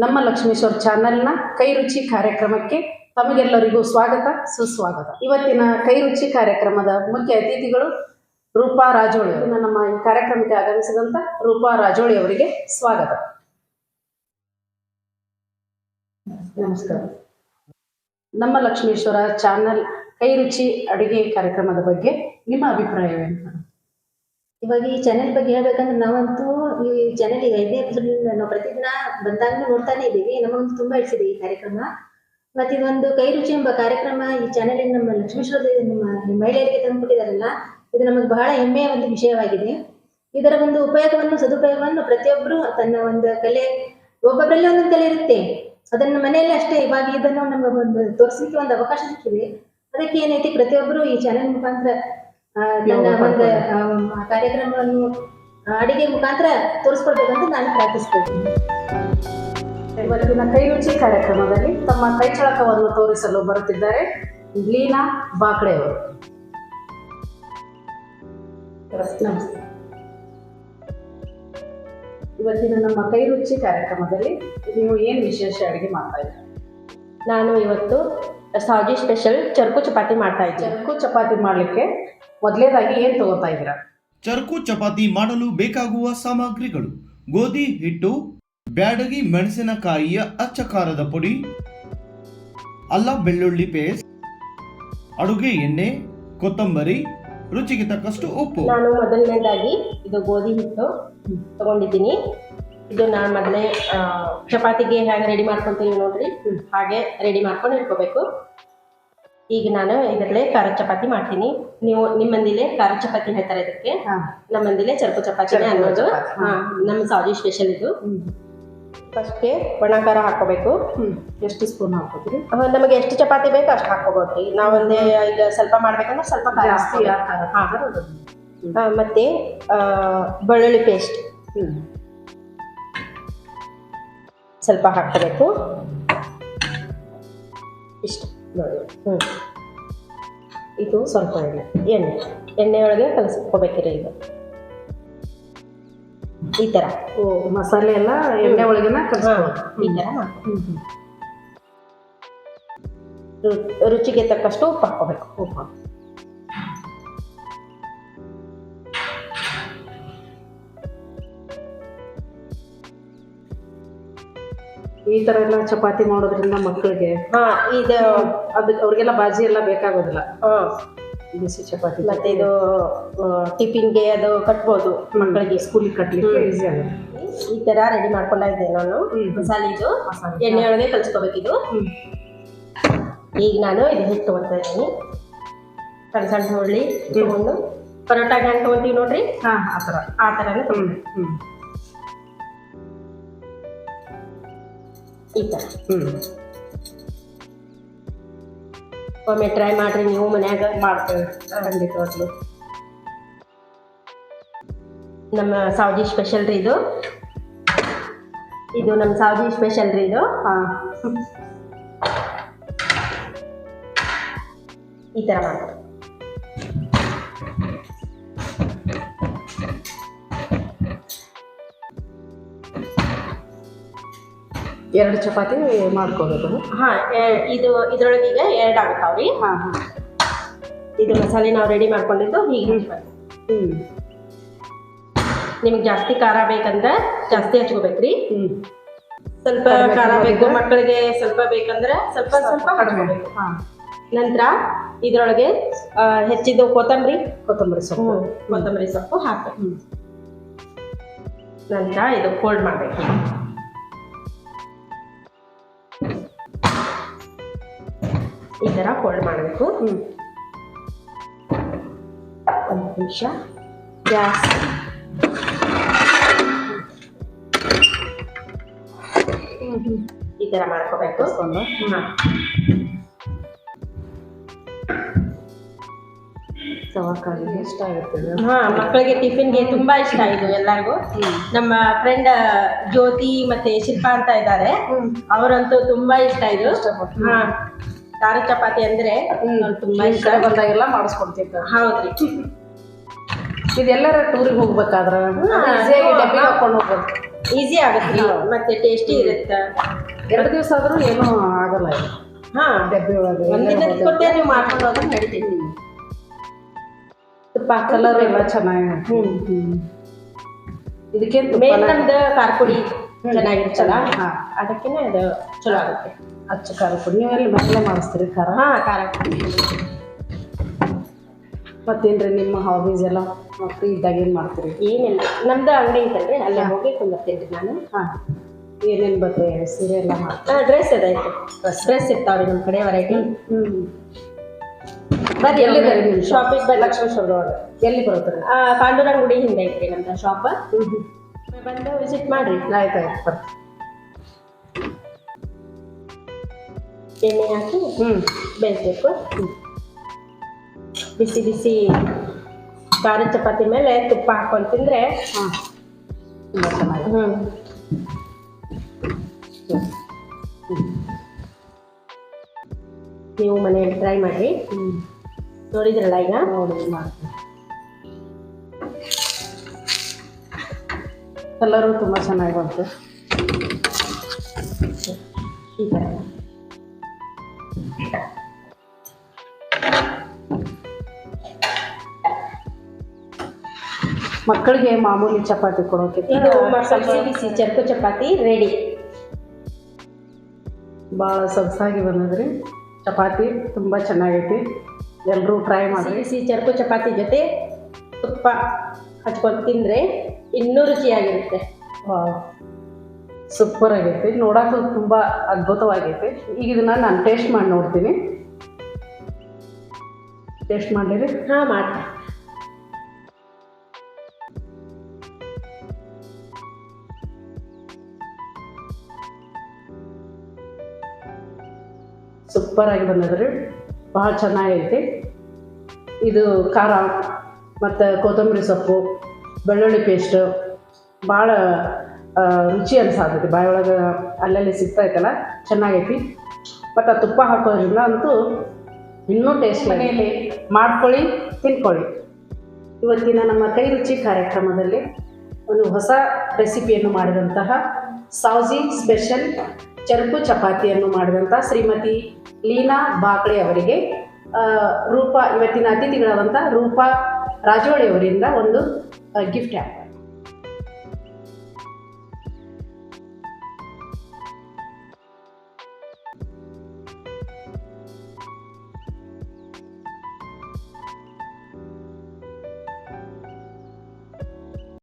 ನಮ್ಮ ಲಕ್ಷ್ಮೇಶ್ವರ ಚಾನೆಲ್ನ ಕೈ ರುಚಿ ಕಾರ್ಯಕ್ರಮಕ್ಕೆ ತಮಗೆಲ್ಲರಿಗೂ ಸ್ವಾಗತ ಸುಸ್ವಾಗತ. ಇವತ್ತಿನ ಕೈ ರುಚಿ ಕಾರ್ಯಕ್ರಮದ ಮುಖ್ಯ ಅತಿಥಿಗಳು ರೂಪಾ ರಾಜೋಳಿ. ನಮ್ಮ ಈ ಕಾರ್ಯಕ್ರಮಕ್ಕೆ ಆಗಮಿಸಿದಂಥ ರೂಪಾ ರಾಜೋಳಿ ಅವರಿಗೆ ಸ್ವಾಗತ. ನಮಸ್ಕಾರ. ನಮ್ಮ ಲಕ್ಷ್ಮೇಶ್ವರ ಚಾನೆಲ್ ಕೈ ರುಚಿ ಅಡುಗೆ ಕಾರ್ಯಕ್ರಮದ ಬಗ್ಗೆ ನಿಮ್ಮ ಅಭಿಪ್ರಾಯವೇನು? ಇವಾಗ ಈ ಚಾನೆಲ್ ಬಗ್ಗೆ ಹೇಳ್ಬೇಕಂದ್ರೆ ನಾವಂತೂ ಈ ಚಾನೆಲ್ ಈಗ 5ನೇ ಎಪಿಸೋಡ್ ನಾವು ಪ್ರತಿದಿನ ಬಂದಾಗಲೂ ನೋಡ್ತಾನೆ ಇದ್ದೀವಿ. ನಮಗಂತೂ ತುಂಬಾ ಇಡಿಸಿದೆ ಈ ಕಾರ್ಯಕ್ರಮ. ಮತ್ತೆ ಇದೊಂದು ಕೈ ರುಚಿ ಎಂಬ ಕಾರ್ಯಕ್ರಮ ಈ ಚಾನೆಲ್ ನಮ್ಮ ಲಕ್ಷ್ಮೇಶ್ವರ ನಮ್ಮ ಮಹಿಳೆಯರಿಗೆ ತಂದುಕೊಟ್ಟಿದಾರಲ್ಲ, ಇದು ನಮಗೆ ಬಹಳ ಹೆಮ್ಮೆಯ ಒಂದು ವಿಷಯವಾಗಿದೆ. ಇದರ ಒಂದು ಉಪಯೋಗವನ್ನು ಸದುಪಯೋಗವನ್ನು ಪ್ರತಿಯೊಬ್ಬರು ತನ್ನ ಒಂದು ಕಲೆ, ಒಬ್ಬೊಬ್ಬರಲ್ಲಿ ಒಂದೊಂದು ಕಲೆ ಇರುತ್ತೆ, ಅದನ್ನು ಮನೆಯಲ್ಲಿ ಅಷ್ಟೇ. ಇವಾಗ ಇದನ್ನು ನಮಗೆ ಒಂದು ತೋರಿಸಲಿಕ್ಕೆ ಒಂದು ಅವಕಾಶ ಸಿಕ್ಕಿದೆ. ಅದಕ್ಕೆ ಏನೈತಿ, ಪ್ರತಿಯೊಬ್ಬರು ಈ ಚಾನೆಲ್ ಮುಖಾಂತರ ನನ್ನ ಒಂದು ಕಾರ್ಯಕ್ರಮವನ್ನು ಅಡಿಗೆ ಮುಖಾಂತರ ತೋರಿಸ್ಕೊಡ್ಬೇಕಂತ ನಾನು ಪ್ರಾರ್ಥಿಸ್ತೀನಿ. ಇವತ್ತಿನ ಕೈ ರುಚಿ ಕಾರ್ಯಕ್ರಮದಲ್ಲಿ ತಮ್ಮ ಕೈ ಚಳಕವನ್ನು ತೋರಿಸಲು ಬರುತ್ತಿದ್ದಾರೆ ಲೀನಾ ಬಾಕ್ಡೆ ಅವರು. ನಮಸ್ತೆ. ಇವತ್ತಿನ ನಮ್ಮ ಕೈ ರುಚಿ ಕಾರ್ಯಕ್ರಮದಲ್ಲಿ ನೀವು ಏನು ವಿಶೇಷ ಅಡುಗೆ ಮಾಡ್ತಾ ಇದ್ದೀರಿ? ನಾನು ಇವತ್ತು ಸಾಜಿ ಸ್ಪೆಷಲ್ ಚರ್ಕು ಚಪಾತಿ ಮಾಡ್ತಾ ಇದ್ದೀನಿ. ಚರ್ಕು ಚಪಾತಿ ಮಾಡಲಿಕ್ಕೆ ಮೊದಲೇದಾಗಿ ಏನು ತಗೋತಾ ಇದ್ದೀರಾ? ಚರ್ಕು ಚಪಾತಿ ಮಾಡಲು ಬೇಕಾಗುವ ಸಾಮಗ್ರಿಗಳು: ಗೋಧಿ ಹಿಟ್ಟು, ಬ್ಯಾಡಗಿ ಮೆಣಸಿನಕಾಯಿಯ ಅಚ್ಚ ಖಾರದ ಪುಡಿ, ಅಲ್ಲ ಬೆಳ್ಳುಳ್ಳಿ ಪೇಸ್ಟ್, ಅಡುಗೆ ಎಣ್ಣೆ, ಕೊತ್ತಂಬರಿ, ರುಚಿಗೆ ತಕ್ಕಷ್ಟು ಉಪ್ಪು. ನಾನು ಮೊದಲನೇದಾಗಿ ಇದು ಗೋಧಿ ಹಿಟ್ಟು ತಗೊಂಡಿದ್ದೀನಿ. ಇದು ನಾನು ಮೊದಲೇ ಚಪಾತಿಗೆ ಹೇಗೆ ರೆಡಿ ಮಾಡ್ಕೊತೀವಿ ನೋಡ್ರಿ, ಹಾಗೆ ರೆಡಿ ಮಾಡ್ಕೊಂಡು ಇಟ್ಕೋಬೇಕು. ಈಗ ನಾನು ಇದರಲ್ಲೇ ಖಾರ ಚಪಾತಿ ಮಾಡ್ತೀನಿ. ನೀವು ನಿಮ್ಮ ಮಂದಿಲೆ ಖಾರ ಚಪಾತಿ ಹೇಳ್ತಾರೆ ಇದಕ್ಕೆ, ನಮ್ಮ ಮಂದಿಲೆ ಚರ್ಕು ಚಪಾತಿನೇ ಅನ್ನೋದು. ನಮ್ಮ ಸಾಜಿ ಸ್ಪೆಷಲ್ ಇದು. ಫಸ್ಟ್ಗೆ ಒಣ ಖಾರ ಹಾಕೋಬೇಕು. ಎಷ್ಟು ಸ್ಪೂನ್ ಹಾಕೋತೀರಿ? ನಮಗೆ ಎಷ್ಟು ಚಪಾತಿ ಬೇಕು ಅಷ್ಟು ಹಾಕೋಬೋದ್ರಿ. ನಾವೊಂದೇ ಈಗ ಸ್ವಲ್ಪ ಮಾಡ್ಬೇಕಂದ್ರೆ ಸ್ವಲ್ಪ ಖಾರ ಮತ್ತೆ ಬೆಳ್ಳುಳ್ಳಿ ಪೇಸ್ಟ್ ಸ್ವಲ್ಪ ಹಾಕಬೇಕು. ಇಷ್ಟು ನೋಡಿ. ಇದು ಸ್ವಲ್ಪ ಎಣ್ಣೆ ಒಳಗೆ ಕಲಸ್ಕೋಬೇಕಿರಿ. ಇದು ಈ ಥರ ಮಸಾಲೆ ಎಲ್ಲ ಎಣ್ಣೆ ಒಳಗೆನ ಈ ಥರ ರುಚಿಗೆ ತಕ್ಕಷ್ಟು ಉಪ್ಪು ಹಾಕೋಬೇಕು. ಉಪ್ಪು ಈ ಥರ ಎಲ್ಲ ಚಪಾತಿ ಮಾಡೋದ್ರಿಂದ ಮಕ್ಕಳಿಗೆ ಇದು ಅದಕ್ಕೆ ಅವ್ರಿಗೆಲ್ಲ ಬಾಜಿ ಎಲ್ಲ ಬೇಕಾಗೋದಿಲ್ಲ. ಬಿಸಿ ಚಪಾತಿ ಮತ್ತೆ ಇದು ಟಿಫಿನ್ಗೆ ಅದು ಕಟ್ಬೋದು ಮಕ್ಕಳಿಗೆ, ಸ್ಕೂಲಿಗೆ ಕಟ್ಟಲಿಕ್ಕೆ ಈಸಿ ಆಗುತ್ತೆ. ಈ ಥರ ರೆಡಿ ಮಾಡ್ಕೊಂಡಿದ್ದೆ ನಾನು. ಮಸಾಲೆ ಇದು ಎಣ್ಣೆ ಒಳಗೆ ಕಲಿಸ್ಕೋಬೇಕಿದು. ಈಗ ನಾನು ಇದು ಹಿಟ್ಟು ತಗೊಳ್ತಾ ಇದ್ದೀನಿ. ಸಣ್ಣ ಸಣ್ಣ ಹುರುಳಿ ತಗೊಂಡು ಪರೋಟಾಗೆ ಹಣ್ಣು ತಗೊಂತೀವಿ ನೋಡ್ರಿ, ಆ ಥರನೇ ತಗೊಳ್ಬೇಕು. ಈ ಥರ ಒಮ್ಮೆ ಟ್ರೈ ಮಾಡ್ರಿ, ನೀವು ಮನ್ಯಾಗ ಮಾಡ್ತೇವೆ ಖಂಡಿತವಾಗ್ಲು. ನಮ್ಮ ಸಾವಜಿ ಸ್ಪೆಷಲ್ ರೀ ಇದು. ಇದು ನಮ್ಮ ಸಾವಜಿ ಸ್ಪೆಷಲ್ ರೀ ಇದು. ಈ ಥರ ಮಾಡ್ತಾರೆ. ಎರಡು ಚಪಾತಿ ಮಾಡ್ಕೋಬೇಕು. ಇದು ಇದ್ರೊಳಗೆ ಈಗ 2 ಆಗುತ್ತಾವ್ರಿ. ಇದು ಮಸಾಲೆ ನಾವು ರೆಡಿ ಮಾಡ್ಕೊಂಡಿದ್ದು ಹೀಗೆ ಹಚ್ಬೇಕು. ನಿಮ್ಗೆ ಜಾಸ್ತಿ ಖಾರ ಬೇಕಂದ್ರೆ ಜಾಸ್ತಿ ಹಚ್ಕೋಬೇಕ್ರಿ. ಸ್ವಲ್ಪ ಖಾರ ಬೇಕು ಮಕ್ಕಳಿಗೆ, ಸ್ವಲ್ಪ ಬೇಕಂದ್ರೆ ಸ್ವಲ್ಪ ಸ್ವಲ್ಪ ಹಚ್ಕೋಬೇಕು. ನಂತರ ಇದ್ರೊಳಗೆ ಹೆಚ್ಚಿದ್ದು ಕೊತ್ತಂಬರಿ ಸೊಪ್ಪು ಹಾಕಬೇಕು. ನಂತರ ಇದು ಫೋಲ್ಡ್ ಮಾಡಬೇಕು. ಈ ಥರ ಫೋಲ್ಡ್ ಮಾಡಬೇಕು. ಒಂದು ನಿಮಿಷ ಗ್ಯಾಸ್ ಈ ಥರ ಮಾಡ್ಕೋಬೇಕು. ಇಷ್ಟ ಆಗುತ್ತೆ. ಮಕ್ಕಳಿಗೆ ಟಿಫಿನ್ಗೆ ತುಂಬಾ ಇಷ್ಟ ಇದು ಎಲ್ಲರಿಗೂ. ನಮ್ಮ ಫ್ರೆಂಡ್ ಜ್ಯೋತಿ ಮತ್ತೆ ಶಿಲ್ಪಾ ಅಂತ ಇದ್ದಾರೆ, ಅವರಂತೂ ತುಂಬಾ ಇಷ್ಟ ಇದು. ಖಾರ ಚಪಾತಿ ಅಂದ್ರೆ ತುಂಬಾ ಇಷ್ಟ. ಬಂದಾಗೆಲ್ಲ ಮಾಡಿಸ್ಕೊಡ್ತಿದ್ದ. ಹೌದ್ರಿ. ಇದೆಲ್ಲರ ಟೂರಿಗೆ ಹೋಗ್ಬೇಕಾದ್ರೆ ಡಬ್ಬಿ ಹಾಕೊಂಡು ಹೋಗ್ಬೇಕು. ಈಸಿ ಆಗತ್ರಿ ಮತ್ತೆ ಟೇಸ್ಟಿ ಇರುತ್ತೆ. 2 ದಿವಸ ಆದರೂ ಏನೂ ಆಗಲ್ಲ ಇದು. ಹಾ ಡಬ್ಬಿ ಒಳಗೆ ಒಂದಿನ ಕೊಟ್ಟೆ ನೀವು ಮಾಡ್ಕೊಂಡು ಹೋದ್ರೆ ನಡೀತೈತಿ. ತುಪ್ಪ ಕಲರ್ ಎಲ್ಲ ಚೆನ್ನಾಗಿ ಇದಕ್ಕೇನು ಮೇನ್ ನಮ್ದು ಖಾರ ಪುಡಿ ಚೆನ್ನಾಗಿರ್ತಲ್ಲ, ಹಾ ಅದಕ್ಕೇನೆ ಅದು ಚಲೋ ಆಗುತ್ತೆ. ಅಚ್ಚ ಖಾರ ಪುಡಿ ನೀವೆಲ್ಲ ಮಸಾಲೆ ಮಾಡಿಸ್ತೀರಿ ಖಾರ? ಹಾ ಖಾರ ಪುಡಿ. ಮತ್ತೇನ್ರಿ ನಿಮ್ಮ ಹಾಬೀಸ್ ಎಲ್ಲ ಫ್ರೀ ಇದ್ದಾಗ ಏನು ಮಾಡ್ತೀರಿ? ಏನಿಲ್ಲ, ನಮ್ದು ಅಂಗಡಿ ಐತಲ್ರಿ ಅಲ್ಲೇ ಹೋಗಿ ಕುಂದಿರ್ತೀನಿ ನಾನು. ಹಾಂ ಏನೇನು ಬಟ್ಟೆ ಸೀರೆ ಎಲ್ಲ ಮಾಡ್ತೀರಿ? ಡ್ರೆಸ್ ಅದೈತೆ, ಡ್ರೆಸ್ ಇರ್ತಾವ್ರಿ ನಮ್ಮ ಕಡೆ ವೆರೈಟಿ. ಬರ್ರಿ ಎಲ್ಲಿದೆ ನಿಮ್ಮ ಶಾಪಿಗೆ ಬರ್ರಿ. ಲಕ್ಷ್ಮೇಶ್ವರದೊಳಗೆ ಎಲ್ಲಿ ಬರುತ್ತಾರೆ? ಪಾಂಡುರಂಗ ಗುಡಿ ಹಿಂದೆ ಐತ್ರಿ ನಮ್ದು ಶಾಪ್. ಬಂದು ವಿಸಿಟ್ ಮಾಡ್ರಿ. ಆಯ್ತು ಆಯ್ತು ಬರ್ರಿ. ಎಣ್ಣೆ ಹಾಕಿ ಬೇಯಿಸ್ಬೇಕು. ಬಿಸಿ ಬಿಸಿ ಖಾರ ಚಪಾತಿ ಮೇಲೆ ತುಪ್ಪ ಹಾಕೊಂಡು ತಿಂದರೆ ಹಾಂ ತುಂಬ ಚೆನ್ನಾಗಿ. ನೀವು ಮನೆಯಲ್ಲಿ ಟ್ರೈ ಮಾಡಿರಿ. ನೋಡಿದ್ರಲ್ಲ ಈಗ ನೋಡಿ ಮಾಡ್ತೀನಿ. ಕಲರು ತುಂಬ ಚೆನ್ನಾಗಿ ಬಂತು. ಈ ಥರ ಮಕ್ಕಳಿಗೆ ಮಾಮೂಲಿ ಚಪಾತಿ ಕೊಡೋಕೆ ಇದು ಬಿಸಿ ಬಿಸಿ ಚರ್ಕು ಚಪಾತಿ ರೆಡಿ. ಭಾಳ ಸೊಗಸಾಗಿ ಬಂದದ್ರಿ ಚಪಾತಿ, ತುಂಬ ಚೆನ್ನಾಗೈತಿ. ಎಲ್ಲರೂ ಟ್ರೈ ಬಿಸಿ ಮಾಡಿರಿ. ಬಿಸಿ ಚರ್ಕು ಚಪಾತಿ ಜೊತೆ ತುಪ್ಪ ಹಚ್ಕೊಂಡು ತಿಂದರೆ ಇನ್ನೂ ರುಚಿಯಾಗಿರುತ್ತೆ. ಸೂಪರ್ ಆಗೈತಿ, ನೋಡೋಕ್ಕೂ ತುಂಬ ಅದ್ಭುತವಾಗೈತಿ. ಈಗ ಇದನ್ನ ನಾನು ಟೇಸ್ಟ್ ಮಾಡಿ ನೋಡ್ತೀನಿ. ಟೇಸ್ಟ್ ಮಾಡಿರಿ? ಹಾಂ ಮಾಡಿ. ಸೂಪರ್ ಆಗಿ ಬಂದದ್ರಿ, ಭಾಳ ಚೆನ್ನಾಗೈತಿ. ಇದು ಖಾರ ಮತ್ತು ಕೊತ್ತಂಬರಿ ಸೊಪ್ಪು, ಬೆಳ್ಳುಳ್ಳಿ ಪೇಸ್ಟು ಭಾಳ ರುಚಿ ಅನ್ಸಾತೈತಿ. ಬಾಯೊಳಗೆ ಅಲ್ಲಲ್ಲಿ ಸಿಗ್ತೈತಲ್ಲ, ಚೆನ್ನಾಗೈತಿ. ಮತ್ತು ಆ ತುಪ್ಪ ಹಾಕೋದ್ರಿಂದ ಅಂತೂ ಇನ್ನೂ ಟೇಸ್ಟ್. ಮನೆಯಲ್ಲಿ ಮಾಡ್ಕೊಳ್ಳಿ, ತಿನ್ಕೊಳ್ಳಿ. ಇವತ್ತಿನ ನಮ್ಮ ಕೈ ರುಚಿ ಕಾರ್ಯಕ್ರಮದಲ್ಲಿ ಒಂದು ಹೊಸ ರೆಸಿಪಿಯನ್ನು ಮಾಡಿದಂತಹ ಸಾವ್ಜಿ ಸ್ಪೆಷಲ್ ಚರ್ಕು ಚಪಾತಿಯನ್ನು ಮಾಡಿದಂಥ ಶ್ರೀಮತಿ ಲೀನಾ ಬಾಕ್ಳೆ ಅವರಿಗೆ ರೂಪಾ, ಇವತ್ತಿನ ಅತಿಥಿಗಳಾದಂಥ ರೂಪಾ ರಾಜೋಳಿ ಅವರಿಂದ ಒಂದು ಗಿಫ್ಟ್ ಹ್ಯಾಂಪರ್.